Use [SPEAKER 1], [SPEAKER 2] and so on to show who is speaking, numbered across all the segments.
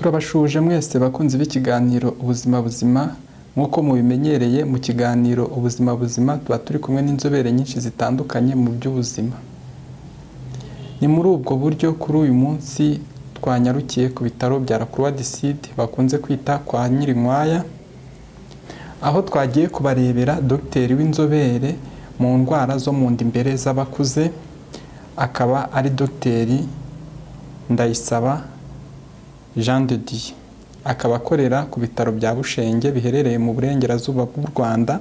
[SPEAKER 1] Turabashuje mwese bakunzi b'ikiganiro ubuzima buzima nk'uko mubimenyereye mu kiganiro ubuzima buzima tuba turi kumwe n'inzobere nyinshi zitandukanye mu by'ubuzima. Ni muri ubwo buryo kuri uyu munsi twanyarukiye ku bitaro bya La Croix du Sud bakunze kwita kwa Nyirinkwaya, aho twagiye kubarebera dogiteri w'inzobere mu ndwara zo mu nda imbere z'abakuze, akaba ari dogiteri Ndayisaba Jean de Dieu, akaba akorera ku bitaro bya Bushenge biherereye mu burengerazuba bw'u Rwanda,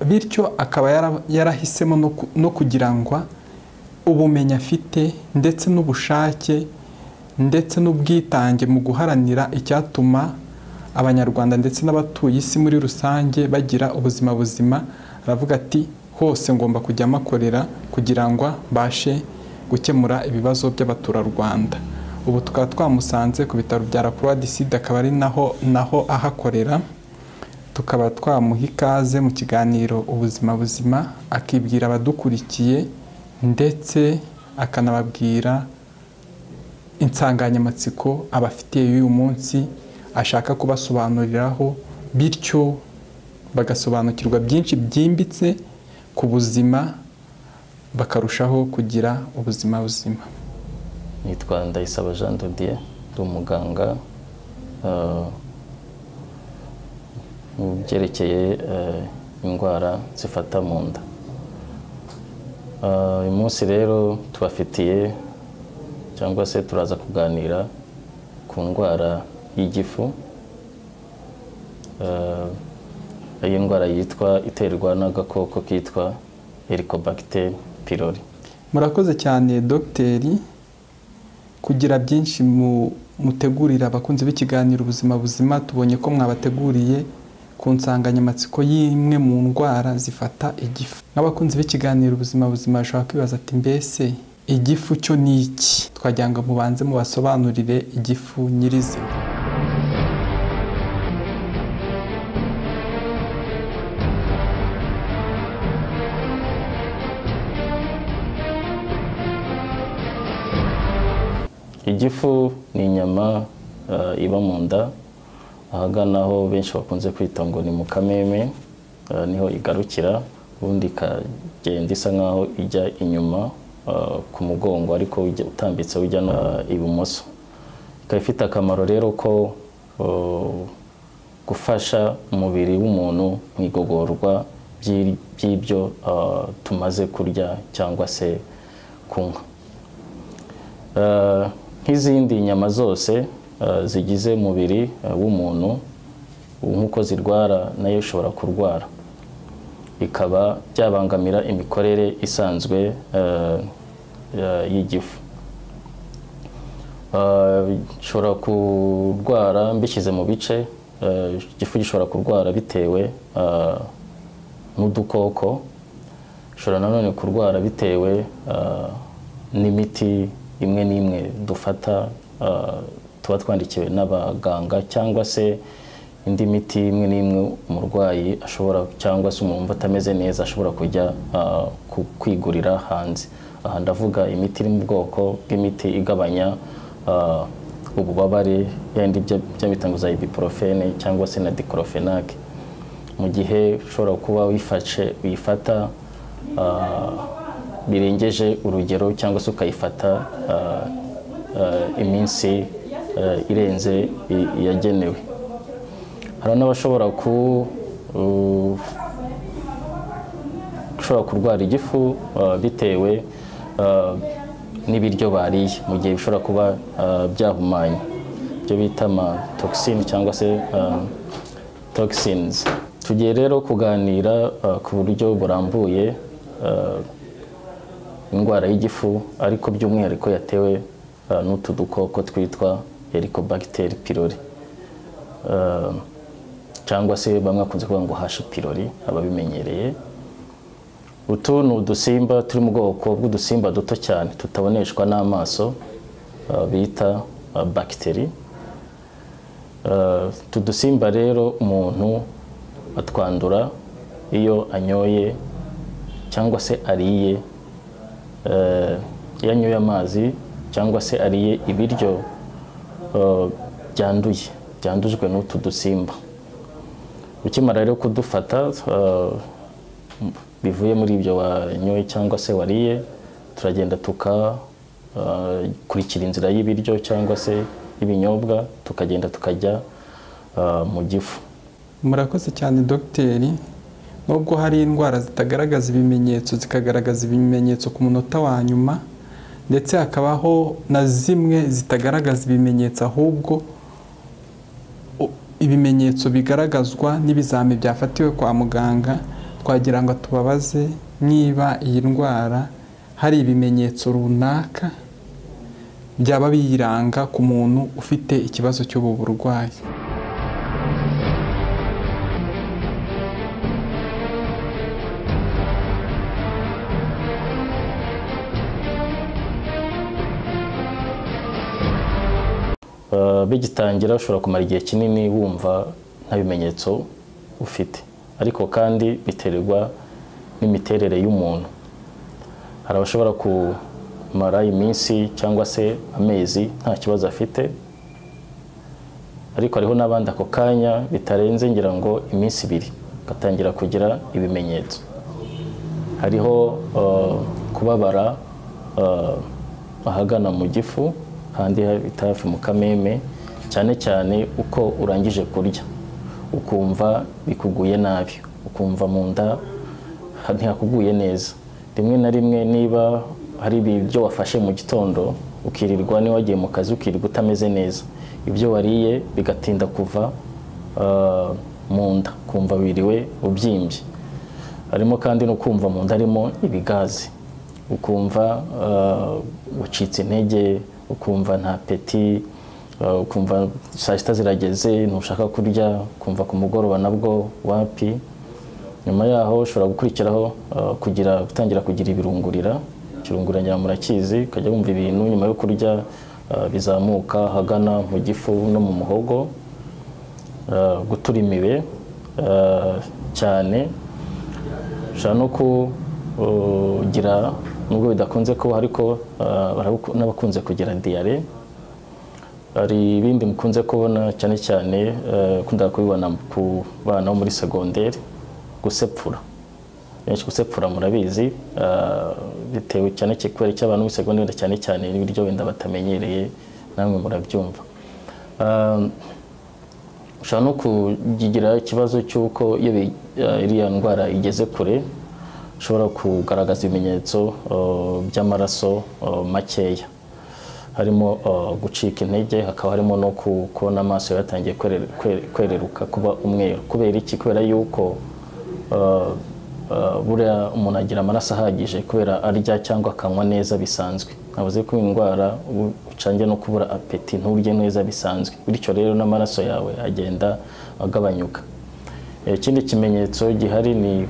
[SPEAKER 1] bityo akaba yarahisemo no kugira ngo ubumenyi afite ndetse n'ubushake ndetse n'ubwitange mu guharanira icyatuma abanyarwanda ndetse n'abatuye isi muri rusange bagira ubuzima buzima, aravuga ati hose ngomba kujya makorera kugira ngo mbashe gukemura ibibazo by'abaturarwanda. Ubu tukaba twamusanze ku bitaro bya La Croix du Sud, akaba ari naho ahakorera, tukaba twamuha ikaze mu kiganiro ubuzima buzima, akibwira abadukurikiye ndetse akanababwira insanganyamatsiko abafitiye y'uyu munsi ashaka kubasobanuriraho, bityo bagasobanukirwa byinshi byimbitse ku buzima bakarushaho kugira ubuzima buzima.
[SPEAKER 2] Nitwa Ndayisaba Jean de Dieu, ndi umuganga mu byerekeye indwara zifata mu nda. Uyu munsi rero tubafitiye cyangwa se turaza kuganira ku ndwara y'igifu. Iyi ndwara iterwa n'agakoko kitwa Helicobacter pylori.
[SPEAKER 1] Murakoze cyane dogiteri kugira byinshi mutegurira abakunzi b'ikiganiro ubuzima buzima. Tubonye ko mwabateguriye ku nsanganyamatsiko y'imwe mu ndwara zifata igifu. Nk'abakunzi b'ikiganiro ubuzima buzima bashobora kwibaza ati mbese igifu cyo ni iki? Twagira ngo mubanze mubasobanurire igifu nyirizina.
[SPEAKER 2] Igifu ni inyama iba mu nda, ahagana aho benshi bakunze kwita ngo ni mu kameme, niho igarukira, ubundi ikagenda isa nkaho ijya inyuma ku mugongo, ariko utambitse ujya ibumoso. Ikaba ifite akamaro rero ko gufasha umubiri w'umuntu mu igogorwa by'ibyo tumaze kurya cyangwa se kunywa. Nk'izindi nyama zose zigize umubiri w'umuntu, nk'uko zirwara nayo ishobora kurwara, bikaba byabangamira imikorere isanzwe y'igifu. Ishobora kurwara mbishyize mu bice, igifu gishobora kurwara bitewe n'udukoko, ishobora nanone kurwara bitewe n'imiti imwe n'imwe dufata tuba twandikiwe n'abaganga, cyangwa se indi miti imwe n'imwe umurwayi ashobora, cyangwa se umuntu atameze neza ashobora kujya kwigurira hanze. Aha ndavuga imiti iri mu bwoko bw'imiti igabanya ububabare, yandi by'abita ngo za ibuprofene cyangwa se na diclofenac. Mu gihe ushobora kuba uyifata birengeje urugero, cyangwa se ukayifata iminsi irenze yagenewe. Hari n'abashobora kurwara igifu bitewe n'ibiryo bariye, mu gihe bishobora kuba byahumanye, ibyo bita amatoxine cyangwa se toxins. Tugiye rero kuganira ku buryo burambuye indwara y'igifu, ariko by'umwihariko yatewe n'utu dukoko twitwa Helicobacter pylori, cyangwa se bamwe bakunze kuvuga ngo H. pylori ababimenyereye. Utu ni udusimba turi mu bwoko bw'udusimba duto cyane tutaboneshwa n'amaso, bita bagiteri. Utu dusimba rero umuntu atwandura iyo anyoye cyangwa se ariye, iyo anyoye amazi cyangwa se ariye ibiryo byandujwe n'utu dusimba. Ukimara rero kudufata bivuye muri ibyo wanyoye cyangwa se wariye, turagenda tukakurikira inzira y'ibiryo cyangwa se ibinyobwa, tukagenda tukajya mu gifu.
[SPEAKER 1] Murakoze cyane dogiteri. Nubwo hari indwara zitagaragaza ibimenyetso zikagaragaza ibimenyetso ku munota wa nyuma, ndetse hakabaho na zimwe zitagaragaza ibimenyetso ahubwo ibimenyetso bigaragazwa n'ibizami byafatiwe kwa muganga, twagira ngo tubabaze niba iyi ndwara hari ibimenyetso runaka byaba biyiranga ku muntu ufite ikibazo cy'ubu burwayi.
[SPEAKER 2] Bigitangira ushobora kumara igihe kinini wumva nta bimenyetso ufite, ariko kandi biterwa n'imiterere y'umuntu. Hari abashobora kumara iminsi cyangwa se amezi nta kibazo afite, ariko hariho n'abandi ako kanya bitarenze ngira ngo iminsi 2 gatangira kugira ibimenyetso. Hariho kubabara ahagana mu gifu kandi hafi mu kameme, cyane cyane uko urangije kurya ukumva bikuguye nabi, ukumva mu nda ntihakuguye neza. Rimwe na rimwe niba hari ibyo wafashe mu gitondo ukirirwa ni wagiye mu kazi ukirirwa utameze neza, ibyo wariye bigatinda kuva mu nda, kumva wiriwe ubyimbye. Harimo kandi no kumva mu nda harimo ibigazi, ukumva ucitse intege, ukumva nta peti, ukumva saa sita zirageze ntushaka kurya, ukumva ku mugoroba nabwo wapi. Nyuma yaho ushobora gukurikiraho gutangira kugira ibirungurira. Ikirungurira murakizi, ukajya wumva ibintu nyuma yo kurya bizamuka hagana mu gifu no mu muhogo, gutura imibe cyane. Ushobora no kugira, nubwo bidakunze kuba ariko n'abakunze kugira diare. Hari ibindi mukunze kubona cyane cyane kunda kubibona ku bana bo muri secondaire, gusepfura. Benshi gusepfura murabizi, bitewe cyane kubera icyo abantu muri secondaire cyane cyane ibiryo wenda batamenyereye, namwe murabyumva. Ushobora no kugira ikibazo cy'uko iyo iriya ndwara igeze kure ushobora kugaragaza ibimenyetso by'amaraso makeya. Harimo gucika intege, hakaba harimo no kubona amaso yatangiye kwereruka kuba umweru. Kubera iki? Kubera yuko buriya umuntu agira amaraso ahagije kubera arya cyangwa akanywa neza bisanzwe. Navuze ko indwara ucange no kubura apeti, nturye neza bisanzwe, bityo rero n'amaraso yawe agenda agabanyuka. Ikindi kimenyetso gihari ni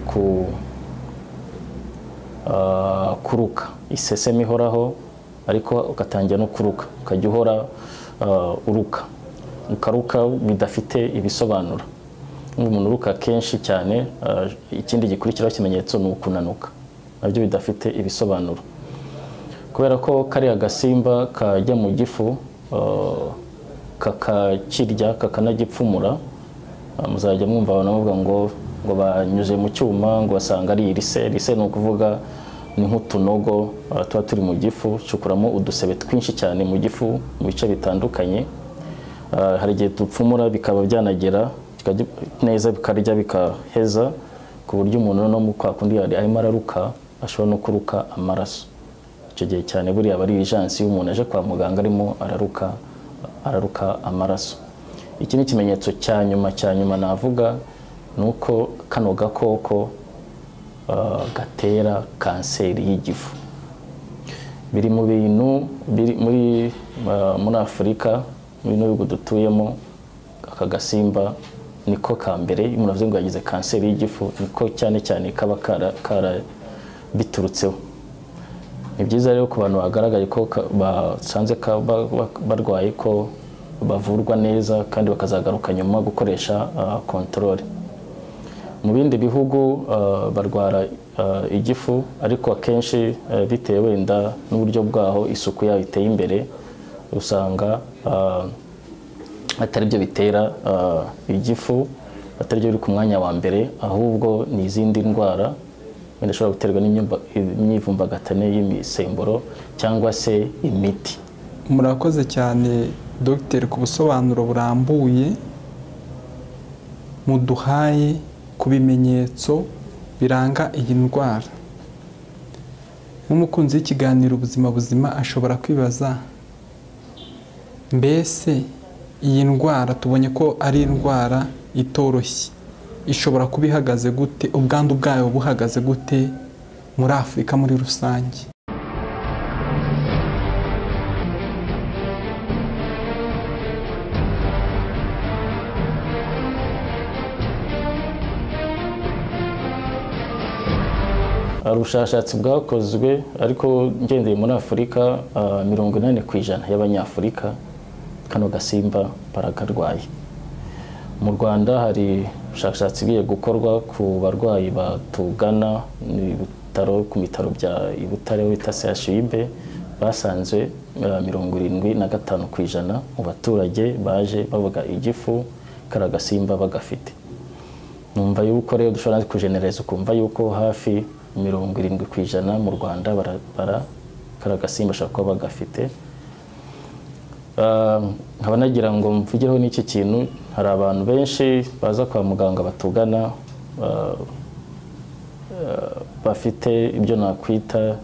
[SPEAKER 2] kuruka, iseseme ihoraho, ariko ugatangira no kuruka, ukajya uhora ukaruka bidafite ibisobanuro. Umuntu uruka kenshi cyane. Ikindi gikurikiraho kimenyetso ni ukunanuka, nabyo bidafite ibisobanuro, kubera ko kari agasimba kajya mu gifu kakakirya kakanagipfumura. Muzajya mwumva abantu bavuga ngo banyuze mu cyuma ngo basanga ari irise. Irise ni ukuvuga ni nk'utunogo tuba turi mu gifu, cukuramo udusebe twinshi cyane mu gifu mu bice bitandukanye. Hari igihe dupfumura bikaba byanagera neza bikarya bikaheza, ku buryo umuntu no mu kwa kundi arimo araruka ashobora no kuruka amaraso. Icyo gihe cyane buriya bari urgence y'umuntu aje kwa muganga arimo araruka amaraso. Iki ni ikimenyetso cya nyuma navuga, nuko kano gakoko gatera kanseri y'igifu. Biri mu bintu muri Afurika, muri bihugu dutuyemo, aka gasimba niko ka mbere. Umuntu avuze ngo yagize kanseri y'igifu, niko cyane cyane kaba biturutseho. Ni byiza rero ku bantu bagaragaye ko basanze barwaye ko bavurwa neza kandi bakazagaruka nyuma gukoresha control. Mu bindi bihugu barwara igifu, ariko akenshi bitewe wenda n'uburyo bwaho isuku yayo iteye imbere, usanga atari byo bitera igifu, atari byo biri ku mwanya wa mbere, ahubwo ni izindi ndwara wenda ishobora guterwa n'imyivumbagatanyo y'imisemburo cyangwa se imiti.
[SPEAKER 1] Murakoze cyane Dr. ku busobanuro burambuye muduhaye ku bimenyetso biranga iyi ndwara. Nk'umukunzi w'ikiganiro ubuzima buzima ashobora kwibaza, mbese iyi ndwara tubonye ko ari indwara itoroshye, ishobora kuba ihagaze gute, ubwandu bwayo buhagaze gute muri Afurika muri rusange?
[SPEAKER 2] Ubushakashatsi bwakozwe ariko ngendeye muri Afurika, 80% y'Abanyafurika kano gasimba barakarwaye. Mu Rwanda hari ubushakashatsi bigiye gukorwa ku barwayi batugana ku bitaro bya Butare bita CHUB, basanze 75% mu baturage baje bavuga igifu kara gasimba bagafite. Numva yuko rero dushobora kujenereza ukumva yuko hafi 70% mu Rwanda kara gasimba ashaka kuba bagafite. Nkaba nagira ngo mvugireho n'iki kintu, hari abantu benshi baza kwa muganga batugana bafite ibyo nakwita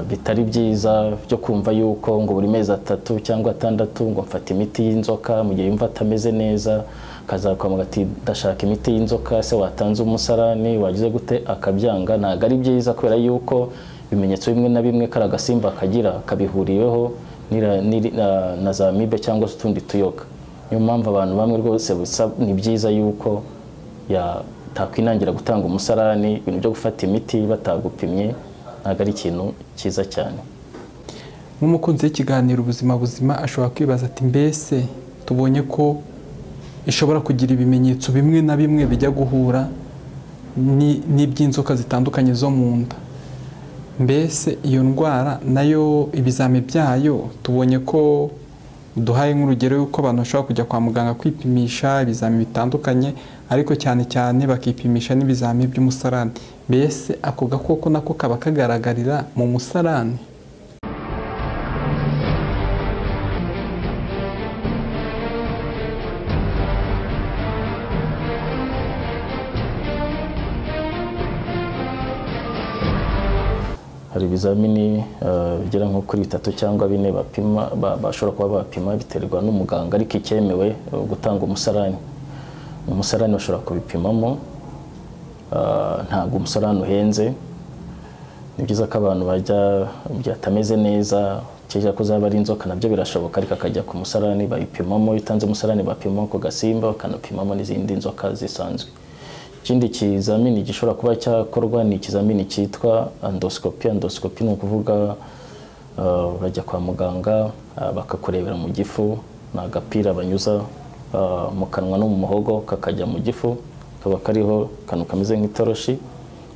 [SPEAKER 2] bitari byiza byo kumva yuko ngo buri mezi 3 cyangwa 6 ngo mfata imiti y'inzoka, mu gihe yumva atameze neza kaza kwa muganga ati ndashaka imiti y'inzoka, se watanze umusarani wagize gute, akabyanga. Ntago ari byiza kubera yuko ibimenyetso bimwe na bimwe kara gasimba kagira kabihuriyeho na za amibe cyangwa se utundi tuyoka. Niyo mpamvu abantu bamwe rwose ni byiza yuko takwinangira gutanga umusarani, ibintu byo gufata imiti batagupimye ntago ari ikintu cyiza cyane.
[SPEAKER 1] Nk'umukunzi w'ikiganiro ubuzima buzima ashobora kwibaza ati, mbese tubonye ko ishobora kugira ibimenyetso bimwe na bimwe bijya guhura n'iby'inzoka zitandukanye zo mu nda, mbese iyo ndwara nayo ibizami byayo tubonye ko duhaye nk'urugero yuko abantu bashobora kujya kwa muganga kwipimisha ibizami bitandukanye, ariko cyane cyane bakipimisha n'ibizami by'umusarani. Mbese ako gakoko nako kaba kagaragarira mu musarani?
[SPEAKER 2] Hari ibizamini bigera nko kuri 3 cyangwa 4 bapima, bashobora kuba bapima biterwa n'umuganga, ariko icyemewe gutanga umusarani. Umusarani bashobora kubipimamo, ntabwo umusarani uhenze. Ni byiza ko abantu bajya byatameze neza, cyangwa ko zaba ari inzoka nabyo birashoboka, ariko akajya ku musarani bayipimamo, itanze umusarani bapimamo ku gasimba, bakanapimamo n'izindi nzoka zisanzwe. Ikindi kizamini gishobora kuba cyakorwa ni ikizamini cyitwa endoscopy. Endoscopy ni ukuvuga bajya kwa muganga bakakurebera mu gifu, ni agapira banyuza mu kanwa no mu muhogo kakajya mu gifu, kaba kariho kantu kameze nk'itoroshi,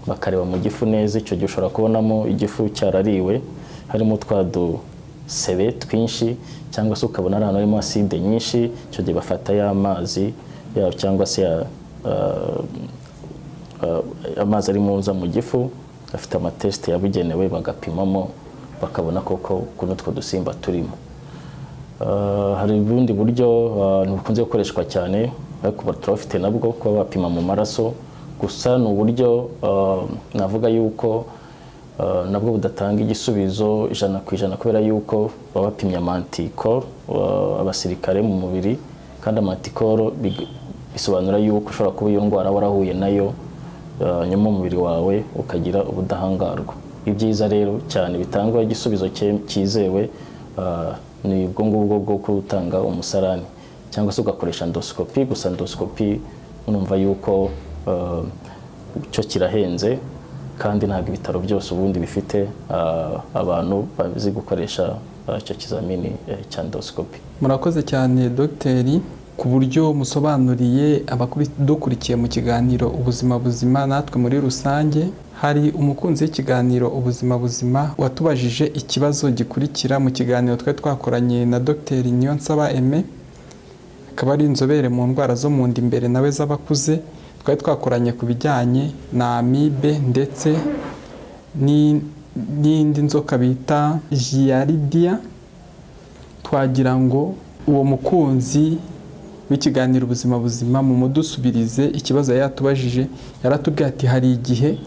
[SPEAKER 2] bakareba mu gifu neza. Icyo gihe ushobora kubonamo igifu cyarariwe, harimo twa dusebe twinshi, cyangwa se ukabona ari ahantu harimo acide nyinshi. Icyo gihe bafata y'amazi cyangwa se amazi ari muza mu gifu, afite amatesite yabugenewe, bagapimamo bakabona koko kuno two dusimba turimo. Hari ubundi buryo bukunze gukoreshwa cyane, ariko turafite nabwo kuba bapima mu maraso. Gusa ni uburyo navuga yuko nabwo budatanga igisubizo 100% kubera yuko baba bapimye amantikoro, abasirikare mu mubiri, kandi amantikoro bisobanura yuko ushobora kuba iyo ndwara warahuye nayo nyuma umubiri wawe ukagira ubudahangarwa. Ibyiza rero cyane bitangwa igisubizo cyizewe ni ubwo ngubwo bwo gutanga umusarani, cyangwa se ugakoresha endoscopy. Gusa endoscopy numva yuko cyo kirahenze, kandi ntabwo ibitaro byose ubundi bifite abantu bazi gukoresha icyo kizamini cya endoscopy.
[SPEAKER 1] Murakoze cyane Dogiteri ku buryo musobanuriye abadukurikiye mu kiganiro ubuzima buzima, natwe muri rusange. Hari umukunzi w'ikiganiro ubuzima buzima watubajije ikibazo gikurikira mu kiganiro twari twakoranye na Dr. Niyonsaba Aime. akaba ari inzobere mu ndwara zo mu nda imbere nawe z'abakuze. Twari twakoranye ku bijyanye na amibe ndetse n'indi nzoka bita Giardia. Twagira ngo uwo mukunzi w'ikiganiro ubuzima buzima mu mudusubirize ikibazo yatubajije. Yaratubwiye ati hari igihe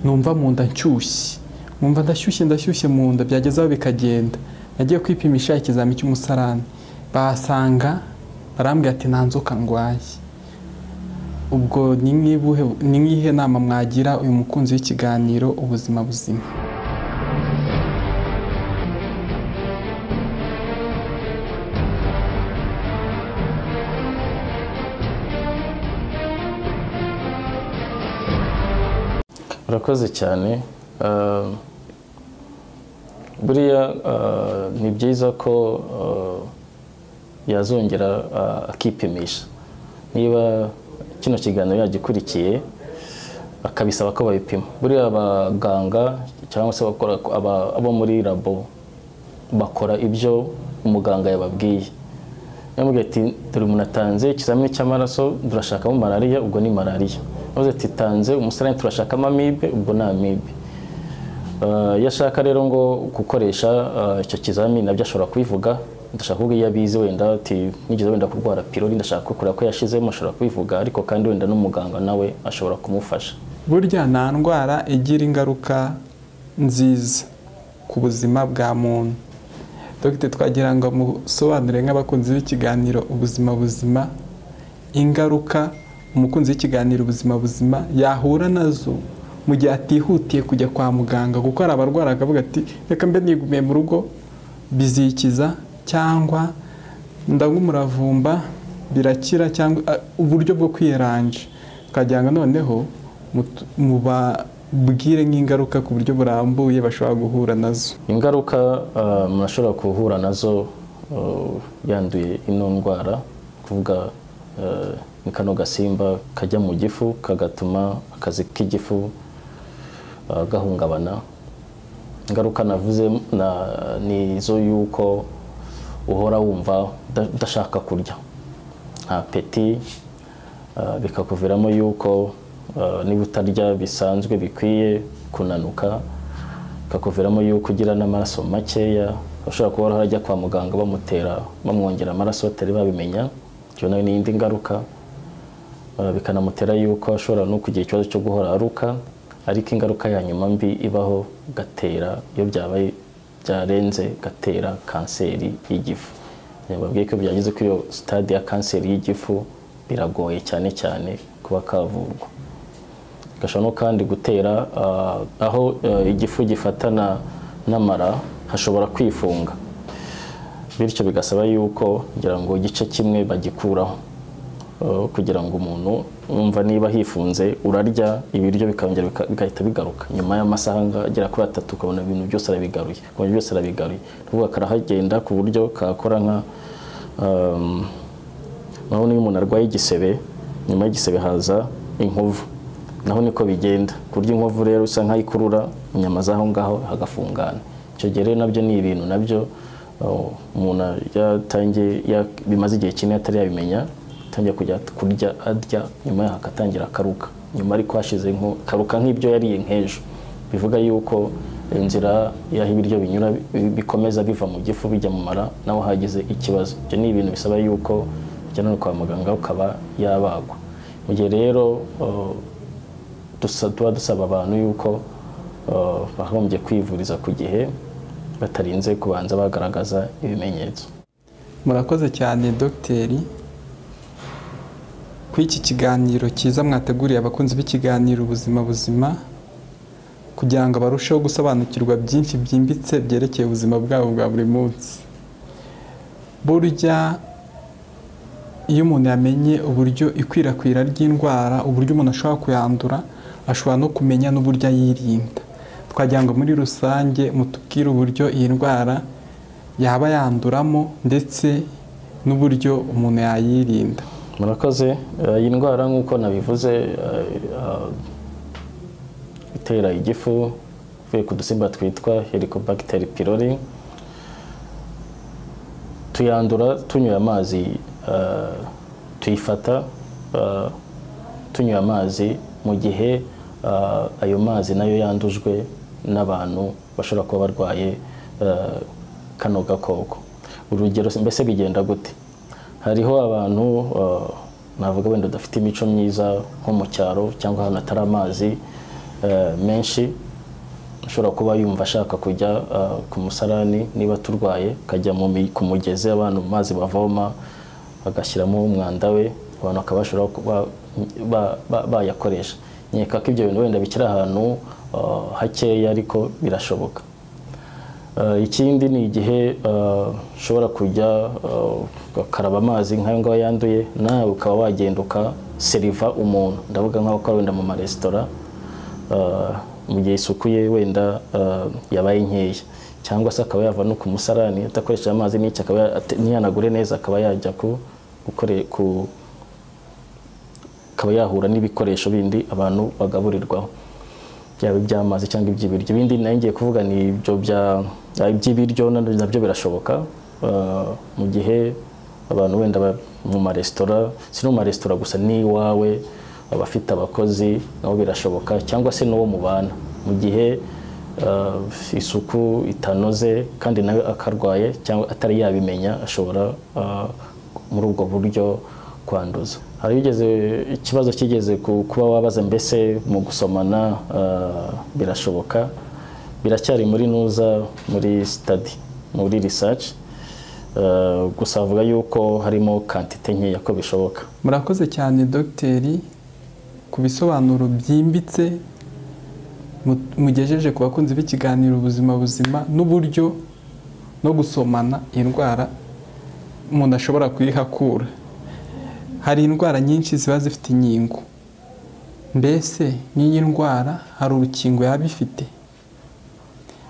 [SPEAKER 1] numva mu nda nshyushye, numva ndashyushye mu nda, byagezaho bikagenda. Nagiye kwipimisha ikizami cy'umusarani basanga, barambwira ati nta nzoka ndwaye. Ubwo ni nk'ihe nama mwagira uyu mukunzi w'ikiganiro ubuzima buzima?
[SPEAKER 2] Urakoze cyane. Buriya ni byiza ko yazongera akipimisha. Niba kino kiganiro yagikurikiye akabisaba ko babipima. Buriya abaganga cyangwa se abo muri labo bakora ibyo umuganga yababwiye. Yamubwiye ati dore umuntu atanze ikizamini cy'amaraso, turashakamo malariya, ubwo ni malariya. Maze ati tanze umusarani, turashakamo amibe, ubwo ni amibe. Yashaka rero ngo gukoresha icyo kizamini nabyo ashobora kubivuga. Ndashaka kuvuga iyo abizi wenda ati nigeze wenda kurwara pylori, ndashaka kureba ko yashizemo, ashobora kubivuga. Ariko kandi wenda n'umuganga nawe ashobora kumufasha.
[SPEAKER 1] Burya nta ndwara igira ingaruka nziza ku buzima bwa muntu. Dr. twagira ngo musobanure nk'abakunzi b'ikiganiro ubuzima buzima ingaruka umukunzi w'ikiganiro ubuzima buzima yahura nazo mu gihe atihutiye kujya kwa muganga, kuko hari abarwara akavuga ati reka mbe nigumiye mu rugo bizikiza, cyangwa ndanywa umuravumba birakira, cyangwa uburyo bwo kwiranja. Twagira ngo noneho mubabwire nk'ingaruka ku buryo burambuye bashobora guhura nazo.
[SPEAKER 2] Ingaruka murashobora guhura nazo yanduye ino ndwara, kuvuga ni kano gasimba kajya mu gifu kagatuma akazi k'igifu gahungabana. Ingaruka navuze ni izo yuko uhora wumva udashaka kurya, nta peti, bikakuviramo yuko niba utarya bisanzwe bikwiye kunanuka, bikakuviramo yuko ugira n'amaraso makeya. Ushobora kuba urajya kwa muganga bamwongera amaraso batari babimenya, icyo nayo ni indi ngaruka. Bikanamutera yuko ashobora no kugira ikibazo cyo guhora aruka. Ariko ingaruka ya nyuma mbi ibaho gatera, iyo byabaye byarenze, gatera kanseri y'igifu. Babwiye ko byageze kuri iyo stade ya kanseri y'igifu biragoye cyane kuba kavurwa. Gashobora no kandi gutera aho igifu gifatana n'amara hashobora kwifunga, bityo bigasaba yuko ngira ngo igice kimwe bagikuraho, kugira ngo umuntu umva niba hifunze urarya ibiryo bikongera bigahita bigaruka nyuma y'amasaha agera kuri 3, ukabona ibintu byose arabigaruye. Tuvuga karahagenda ku buryo kakora nka naho niyo umuntu arwaye igisebe, nyuma y'igisebe haza inkovu, naho niko bigenda. Kurya inkovu rero usa nkayikurura inyama zaho ngaho hagafungana. Icyo gihe nabyo ni ibintu nabyo umuntu yatangiye bimaze igihe kinini atari yabimenya, tangiye kujya kurya arya, nyuma yaho akatangira akaruka. Nyuma ariko hashize karuka nk'ibyo yariye nk'ejo, bivuga yuko inzira yaho ibiryo binyura bikomeza biva mu gifu bijya mu mara, naho hagize ikibazo. Ibyo ni ibintu bisaba yuko ujyana kwa muganga ukaba yabagwa. Mu gihe rero tuba dusaba abantu yuko bahombye kwivuriza ku gihe batarinze kubanza bagaragaza ibimenyetso.
[SPEAKER 1] Murakoze cyane Dogiteri ku iki kiganiro cyiza mwateguriye abakunzi b'ikiganiro ubuzima buzima, kugira ngo barusheho gusobanukirwa byinshi byimbitse byerekeye ubuzima bwabo bwa buri munsi. Burya iyo umuntu yamenye uburyo ikwirakwira ry'indwara, uburyo umuntu ashobora kuyandura, ashobora no kumenya n'uburyo yirinda. Twagira ngo muri rusange mutubwire uburyo iyi ndwara yaba yanduramo ndetse n'uburyo umuntu yayirinda.
[SPEAKER 2] Murakoze. Iyi ndwara nk'uko nabivuze itera igifu ivuye ku dusimba twitwa Helicobacter pylori. Tuyandura tunyuye amazi tuyifata tunywa amazi mu gihe ayo mazi nayo yandujwe n'abantu bashobora kuba barwaye kano gakoko. Urugero mbese bigenda gute? Hariho abantu navuga wenda udafite imico myiza nko mu cyaro cyangwa ahantu atari amazi menshi, ashobora kuba yumva ashaka kujya ku musarani niba turwaye, akajya ku mugezi abantu mazi bavoma agashyiramo umwanda we, abantu bakaba bashobora kuba bayakoresha. Nkeka ko ibyo bintu wenda bikiri ahantu hakeya ariko birashoboka. Ikindi ni igihe ushobora kujya ugakaraba amazi nk'ayo ngayo yanduye, nawe ukaba wagenda ukaseriva umuntu, ndavuga nk'abakora wenda mu maresitora, mu gihe isuku ye wenda yabaye nkeya, cyangwa se akaba yava no ku musarani adakoresheje amazi n'icyo akaba ntiyanagure neza, akaba yajya akaba yahura n'ibikoresho bindi abantu bagaburirwaho, byaba iby'amazi cyangwa iby'ibiryo. Ibindi nayo ngiye kuvuga ni ibyo by'ibiryo nabyo birashoboka, mu gihe abantu wenda mu maresitora, si no mu maresitora gusa, n'iwawe abafite abakozi nabo birashoboka, cyangwa se n'uwo mubana, mu gihe isuku itanoze kandi nawe akarwaye cyangwa atari yabimenya, ashobora muri ubwo buryo kwanduza. Hari ikibazo kigeze kuba wabaza mbese mu gusomana birashoboka, biracyari muri muri study, muri research, gusa avuga yuko harimo quantité nkeya ko bishoboka.
[SPEAKER 1] Murakoze cyane dogiteri ku bisobanuro byimbitse mugejeje ku bakunzi b'ikiganiro ubuzima buzima, n'uburyo no gusomana indwara umuntu ashobora kuyihakura. Hari indwara nyinshi ziba zifite inkingo, mbese n'iyi ndwara hari urukingo yaba ifite?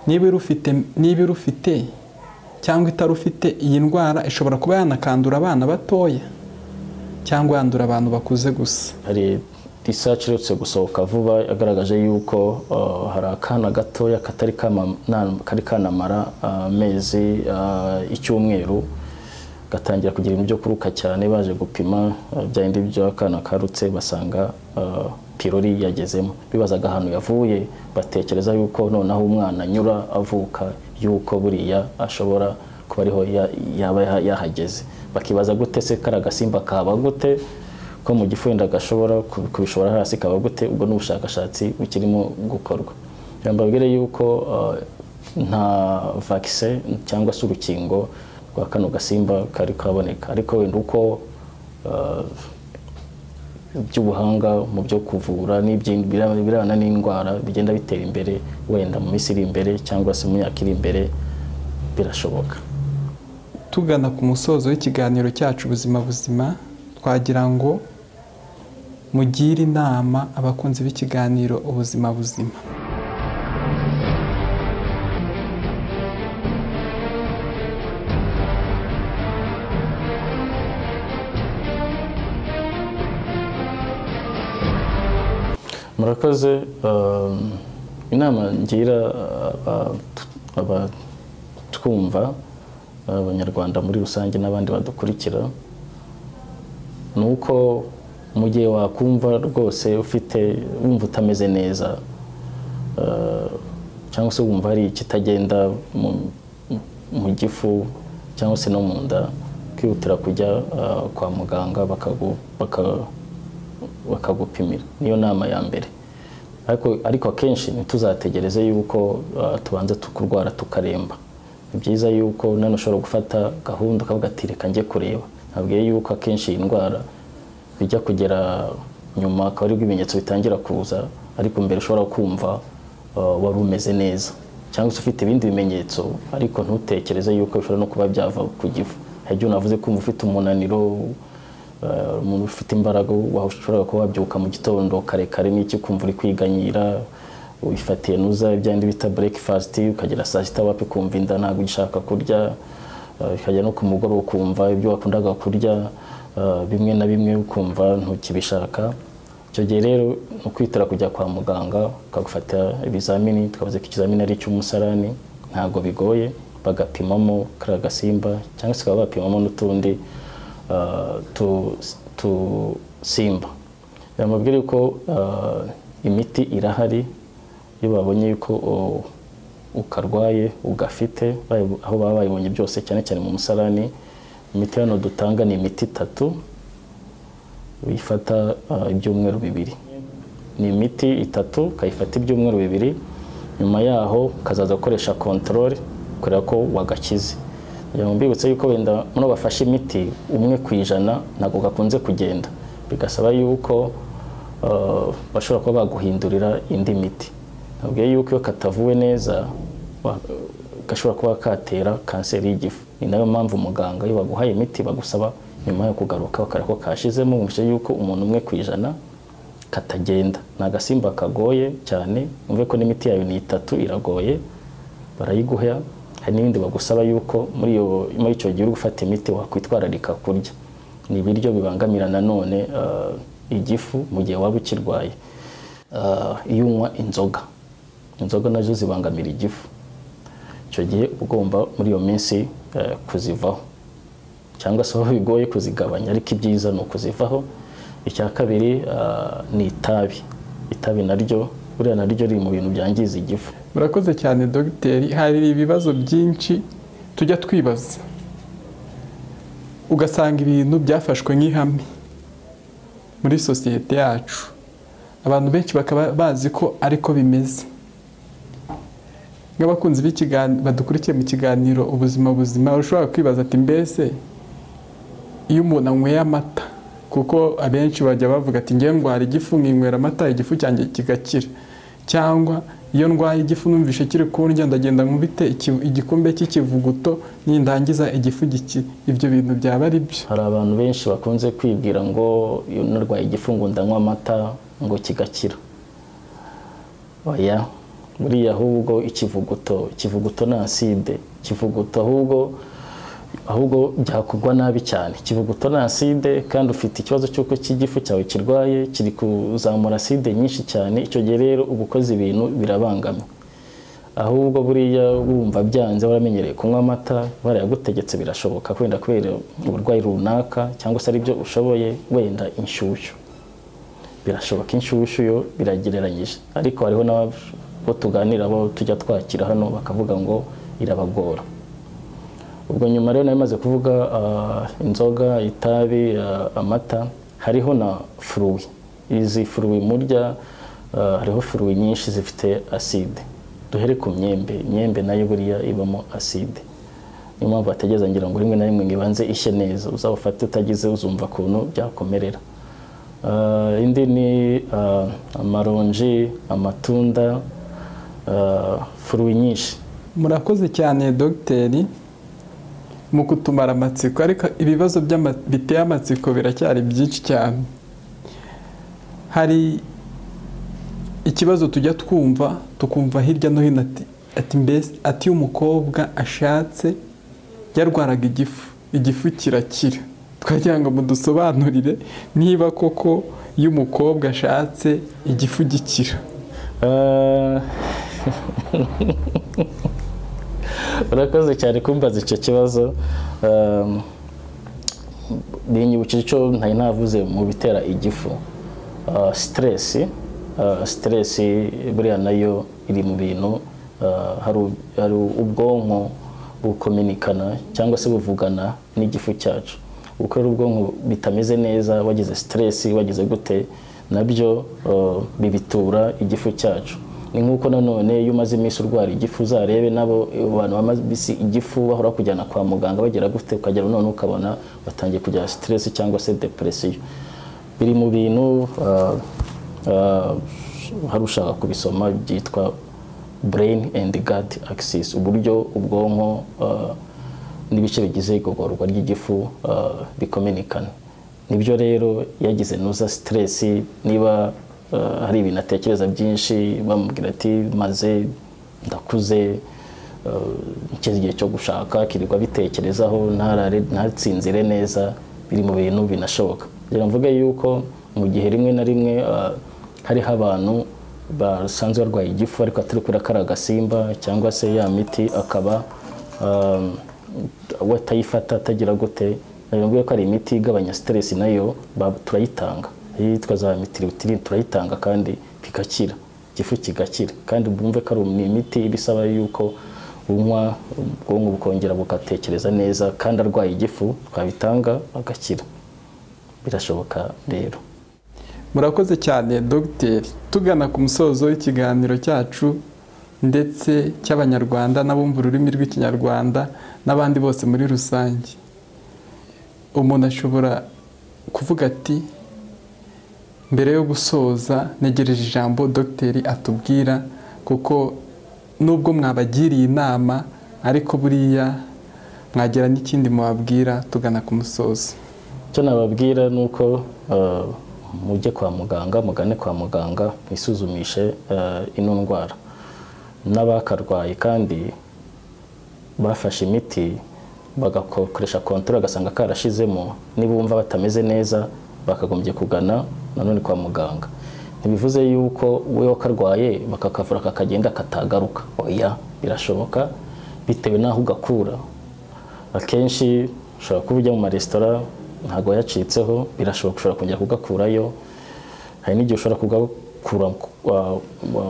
[SPEAKER 1] Niba irufite cyangwa itarufite, iyi ndwara ishobora kuba yanakandura abana batoya cyangwa yandura abantu bakuze gusa?
[SPEAKER 2] Hari research irutse gusohoka vuba yagaragaje yuko hari akana gatoya kari kanamara amezi icyumweru gatangira kugira ibintu byo kuruka cyane, baje gupima byindi byo akana karutse basanga pylori yagezemo. Bibazaga ahantu yavuye, batekereza yuko noneho umwana anyura avuka yuko buriya ashobora kuba ariho yaba yahageze. Bakibaza gute se kara gasimba kaba gute ko mu gifu wenda gashobora kubishobora hasi, kaba gute? Ubwo n'ubushakashatsi bukirimo gukorwa. Mbabwire yuko nta vaccine cyangwa se urukingo rwa kano gasimba kari kaboneka, ariko wenda uko by'ubuhanga mu byo kuvura birabana n'indwara bigenda bitera imbere, wenda mu minsi iri imbere cyangwa se mu myaka iri imbere birashoboka.
[SPEAKER 1] Tugana ku musozo w'ikiganiro cyacu ubuzima buzima, twagira ngo mugire inama abakunzi b'ikiganiro ubuzima buzima.
[SPEAKER 2] Murakoze. Inama ngira abatwumva, abanyarwanda muri rusange n'abandi badukurikira, ni uko mu gihe wakumva rwose wumva utameze neza, cyangwa se wumva hari ikitagenda mu gifu cyangwa se no mu nda, kwihutira kujya kwa muganga bakagupimira. Niyo nama ya mbere. Ariko akenshi ntituzategereze yuko tubanza tukurwara tukaremba. Ni byiza yuko none ushobora gufata gahunda ukavuga ati reka njye kureba. Nabwiye yuko akenshi iyi ndwara bijya kugera nyuma akaba aribwo ibimenyetso bitangira kuza, ariko mbere ushobora kumva wari umeze neza, cyangwa se ufite ibindi bimenyetso ariko ntutekereze yuko bishobora no kuba byava ku gifu. Hari igihe unavuze ko ufite umunaniro, umuntu ufite imbaraga washobora kuba wabyuka mu gitondo karekare n'iki kumva uri kwiganyira, wifatiye nuza ibyandi bita breakfast, ukagera saa sita wapi kumva inda ntabwo ugishaka kurya, ukajya no ku mugoroba ukumva ibyo wakundaga kurya bimwe na bimwe ukumva ntukibishaka. Icyo gihe rero ukwitira kujya kwa muganga ukagufata ibizamini, tukavuze ko ikizamini ari cy'umusarani, ntabwo bigoye, bagapimamo kara gasimba cyangwa se bakaba bapimamo n'utundi tusimba. Yamubwira ko imiti irahari iyo babonye yuko ukarwaye ugafite aho baba bayibonye byose, cyane cyane mu musarani. Imiti hano dutanga ni imiti 3 uyifata ibyumweru 2. Ni imiti 3 kayifata ibyumweru 2, nyuma yaho kazaza gukoresha control kureba ko wagakize. Mbibutse yuko wenda muno bafashe imiti 1% ntabwo gakunze kugenda, bigasaba yuko bashobora kuba baguhindurira indi miti. Nabwiye yuko iyo katavuwe neza gashobora kuba katera kanseri y'igifu. Ni nayo mpamvu umuganga iyo baguhaye imiti bagusaba nyuma yo kugaruka bakarako kashizemo, umuje yuko umuntu 1% katagenda. Ni gasimba kagoye cyane, umve ko n'imiti yayo ni 3 iragoye, barayiguha. Hari n'ibindi bagusaba yuko muri icyo gihe uri gufata imiti wakwitwararika kurya. Ni ibiryo bibangamira nanone igifu mu gihe waba ukirwaye. Iyo unywa inzoga nazo zibangamira igifu, icyo gihe ugomba muri iyo minsi kuzivaho, cyangwa se aho bigoye kuzigabanya, ariko ibyiza ni ukuzivaho. Icya kabiri ni itabi naryo buriya naryo riri mu bintu byangiza igifu.
[SPEAKER 1] Murakoze cyane dogiteri. Hari ibibazo byinshi tujya twibaza, ugasanga ibintu byafashwe nk'ihame muri sosiyete yacu, abantu benshi bakaba bazi ko ariko bimeze. Nk'abakunzi b'ikiganiro badukurikiye mu kiganiro ubuzima buzima, ushobora kwibaza ati mbese iyo umuntu anyweye amata, kuko abenshi bajya bavuga ati ngiye ndwara igifu nkinywera amata igifu cyanjye kigakira, cyangwa iyo ndwaye igifu numvishe kiri kundya ndagenda nkubite igikombe cy'ikivuguto nindangiza igifu gikira. Ibyo bintu byaba ari byo?
[SPEAKER 2] Hari abantu benshi bakunze kwibwira ngo iyo narwaye igifu ngo ndanywa amata ngo kigakira. Oya, buriya ahubwo ikivuguto na acide. Ikivuguto ahubwo byakugwa nabi cyane. Ikivuguto na acide, kandi ufite ikibazo cy'uko cy'igifu cyawe kirwaye, kiri kuzamura acide nyinshi cyane. Icyo gihe rero ubukoze ibintu birabangama. Ahubwo buriya wumva byanze waramenyereye kunywa amata, barayagutegetse birashoboka kwenda kubera uburwayi runaka, cyangwa se ari byo ushoboye, wenda inshyushyu. Birashoboka inshyushyu yo biragereranyije, ariko hariho n'abo tuganira bo tujya twakira hano bakavuga ngo irabagora. Ubwo nyuma rero namaze kuvuga inzoga, itabi, amata, hariho na fruit. Izi fruit murya hariho fruit nyinshi zifite acide. Duhere ku myembe nayo buriya ibamo acide. Niyo mpamvu bategeza ngira ngo rimwe na rimwe ngibanze ishye neza, uzabufate utagize uzumva kuntu byakomerera. Indi ni amaronji, amatunda, fruit nyinshi.
[SPEAKER 1] Murakoze cyane dogiteri mu kutumara amatsiko, ariko ibibazo biteye amatsiko biracyari byinshi cyane. Hari ikibazo tujya tukumva hirya no hino ati mbese ati umukobwa ashatse yarwaraga igifu kirakira. Twagira ngo mudusobanurire niba koko iyo umukobwa ashatse igifu gikira.
[SPEAKER 2] Urakoze cyane kumbaza icyo kibazo. Binyibukije icyo ntari navuze mu bitera igifu. Stress buriya nayo iri mu bintu. Hari ubwonko bukominikana cyangwa se buvugana n'igifu cyacu. Uko ubwonko bitameze neza, wagize stress, wagize gute, nabyo bibitura igifu cyacu. Ni nkuko nanone iyo umaze iminsi urwara igifu, uzarebe nabo abantu bamaze igifu bahora kujyana kwa muganga bagera gute, ukagera none ukabona batangiye kugira stress cyangwa se depression. Biri mu bintu hari ushaka kubisoma byitwa brain and gut axis, uburyo ubwonko n'ibice bigize igogorwa ry'igifu bikominikana. Nibyo rero yagize nuza stress, niba hari ibintu atekereza byinshi, bamubwira ati maze ndakuze, igihe cyo gushaka kirirwa bitekerezaho, ntatsinzire neza, biri mu bintu binashoboka. Ngira mvuge yuko mu gihe rimwe na rimwe hariho abantu basanzwe barwaye igifu ariko atari kurakara agasimba cyangwa se ya miti akaba watayifata atagira gute, nabibabwiye ko ari imiti igabanya stress nayo turayitanga, yitwa za mitriptyline turayitanga kandi bigakira, igifu kigakira. Kandi bumve ko ari imiti ibisaba yuko unywa ubwonko bukongera bugatekereza neza, kandi arwaye igifu twabitanga agakira, birashoboka rero.
[SPEAKER 1] Murakoze cyane Dogiteri. Tugana ku musozo w'ikiganiro cyacu ndetse cy'Abanyarwanda n'abumva ururimi rw'Ikinyarwanda n'abandi bose muri rusange, umuntu ashobora kuvuga ati mbere yo gusoza negereje ijambo Dogiteri atubwira, kuko nubwo mwabagiriye inama ariko buriya mwagira n'ikindi mubabwira tugana ku musozo.
[SPEAKER 2] Icyo nababwira ni uko mujye kwa muganga, mugane kwa muganga mwisuzumishe ino ndwara. N'abakarwaye kandi bafashe imiti bagakoresha control agasanga karashizemo, nibumva batameze neza bakagombye kugana nanone kwa muganga. Ntibivuze yuko we wakarwaye bakakavura kakagenda katagaruka, oya, birashoboka bitewe naho ugakura. Akenshi ushobora kuba ujya mu maresitora ntago yacitseho, birashoboka ushobora kongera kugakurayo. Hari n'igihe ushobora kugakura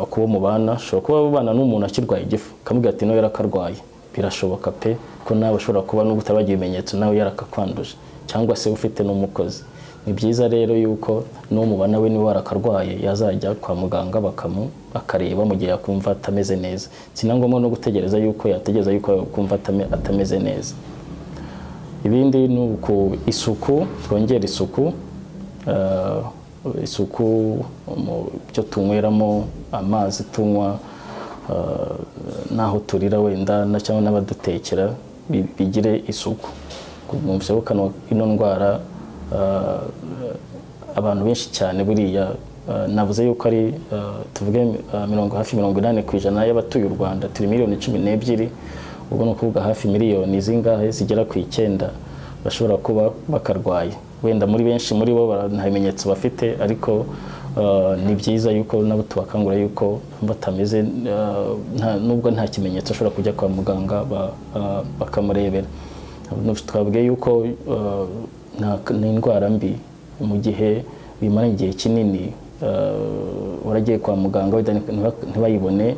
[SPEAKER 2] kubo mu bana, ushobora kuba ubana n'umuntu akirwaye igifu kamubwira ati no yarakarwaye, birashoboka pe ko nawe ushobora kuba n'ubwo utabagiye ibimenyetso nawe yarakakwanduje, cyangwa se ufite n'umukozi. Ni byiza rero yuko no mu bana we niwe warakarwaye yazajya kwa muganga bakareba mu gihe yakumva atameze neza. Sinangomba no gutegereza yuko yategereza yuko yakumva atameze neza. Ibindi ni uko isuku, twongera isuku, isuku mu byo tunyweramo, amazi tunywa, naho turira wenda cyangwa n'abadutekera bigire isuku. Mwumvise ko ino ndwara abantu benshi cyane buriya navuze yuko ari tuvuge hafi 80% y'abatuye u Rwanda, turi miliyoni 12, ubwo no kuvuga hafi miliyoni zingahe zigera ku 9 bashobora kuba bakarwaye. Wenda muri benshi muri bo nta bimenyetso bafite, ariko ni byiza yuko nabo tubakangura yuko batameze nubwo nta kimenyetso ashobora kujya kwa muganga bakamurebera. Twabwiye yuko ni indwara mbi mu gihe bimara igihe kinini waragiye kwa muganga ntibayibone,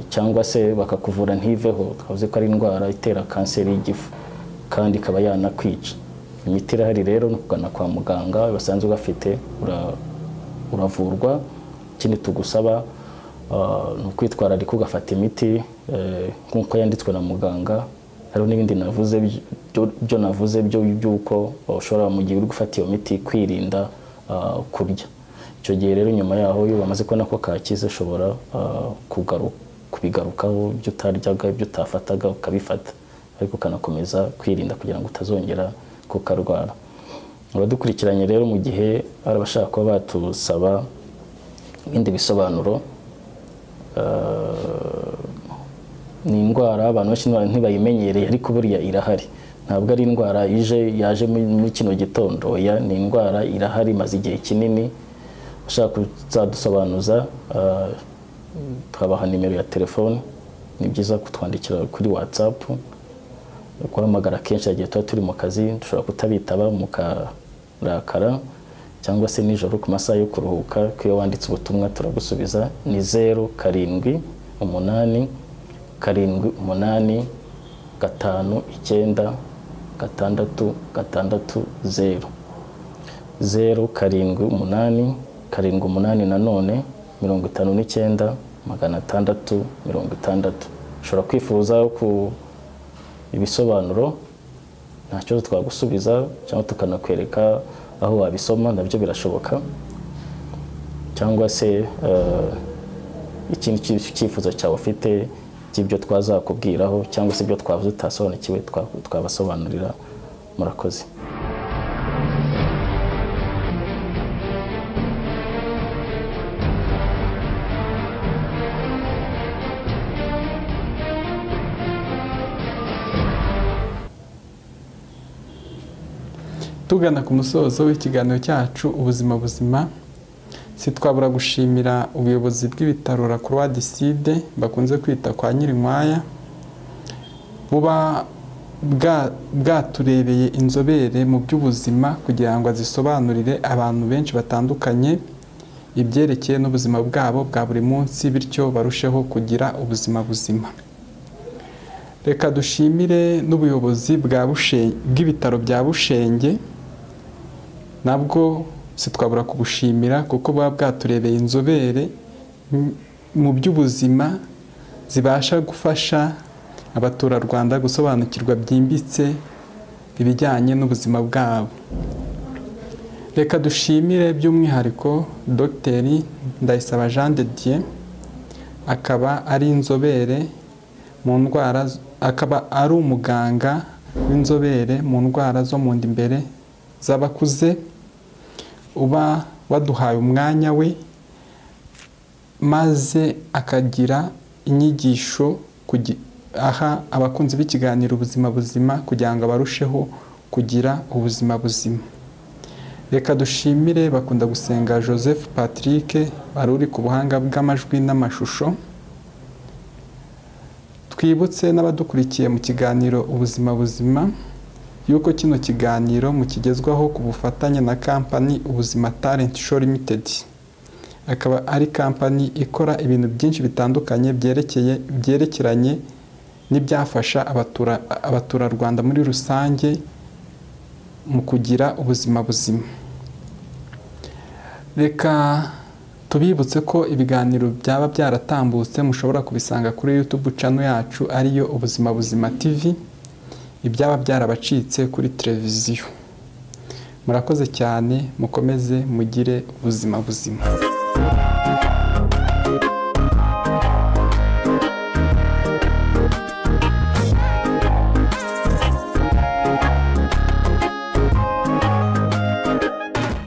[SPEAKER 2] cyangwa se bakakuvura ntiveho. Twavuze ko ari indwara itera kanseri y'igifu kandi ikaba yanakwica. Imiti irahari rero no kugana kwa muganga basanzwe bafite, uravurwa. Ikindi tugusaba ni ukwitwararika ugafata imiti nk'uko yanditswe na muganga. Hari n'ibindi navuze by'uko ushobora mu gihe uri gufata iyo miti kwirinda kurya. Icyo gihe rero nyuma yaho iyo bamaze kubona ko kakize ushobora kubigarukaho, ibyo utaryaga ibyo utafataga ukabifata, ariko ukanakomeza kwirinda kugira ngo utazongera kukarwara. Abadukurikiranye rero mu gihe ari abashaka kuba batusaba ibindi bisobanuro, ni indwara abantu benshi ntibayimenyereye ariko buriya irahari. Ntabwo ari indwara yaje muri kino gitondo, oya, ni indwara irahari maze igihe kinini. Ushaka kuzadusobanuza twabaha nimero ya telefone, ni byiza kutwandikira kuri WhatsApp, guhamagara kenshi igihe tuba turi mu kazi dushobora kutabitaba mukarakara, cyangwa se nijoro ku masaha yo kuruhuka. Iyo wanditse ubutumwa turagusubiza. Ni 0788 789 660 0788 789 nanone 59 660. Ushobora kwifuza ku ibisobanuro, nta kibazo twagusubiza cyangwa tukanakwereka aho wabisoma, nabyo birashoboka. Cyangwa se ikindi cyifuzo cyawe ufite cy'ibyo twazakubwiraho, cyangwa se ibyo twavuze utasobanukiwe twabasobanurira. Murakoze.
[SPEAKER 1] Tugana ku musozo w'ikiganiro cyacu ubuzima buzima, sitwabura gushimira ubuyobozi bw'ibitaro La Croix du Sud bakunze kwita kwa Nyirinkwaya, buba bwaturebeye inzobere mu by'ubuzima kugira ngo azisobanurire abantu benshi batandukanye ibyerekeye n'ubuzima bwabo bwa buri munsi, bityo barusheho kugira ubuzima buzima. Reka dushimire n'ubuyobozi bw'ibitaro bya Bushenge, nabwo sitwabura kubushimira kuko buba bwaturebeye inzobere mu by'ubuzima zibasha gufasha abaturarwanda gusobanukirwa byimbitse ibijyanye n'ubuzima bwabo. Reka dushimire by'umwihariko Dr. Ndayisaba Jean de Dieu, akaba ari inzobere mu ndwara, akaba ari umuganga w'inzobere mu ndwara zo mu nda imbere z'abakuze, uba waduhaye umwanya we maze akagira inyigisho aha abakunzi b'ikiganiro ubuzima buzima kugira ngo barusheho kugira ubuzima buzima. Reka dushimire Bakunda Gusenga Joseph Patrick wari uri ku buhanga bw'amajwi n'amashusho. Twibutse n'abadukurikiye mu kiganiro ubuzima buzima yuko kino kiganiro mukigezwaho ku bufatanye na kampani Ubuzima Talent Show Limited. Akaba ari kampani ikora ibintu byinshi bitandukanye byerekeranye n'ibyafasha abaturarwanda muri rusange mu kugira ubuzima buzima. Reka tubibutse ko ibiganiro byaba byaratambutse mushobora kubisanga kuri YouTube channel yacu ariyo Ubuzima Buzima TV, ibyaba byarabacitse kuri televiziyo. Murakoze cyane, mukomeze mugire ubuzima buzima.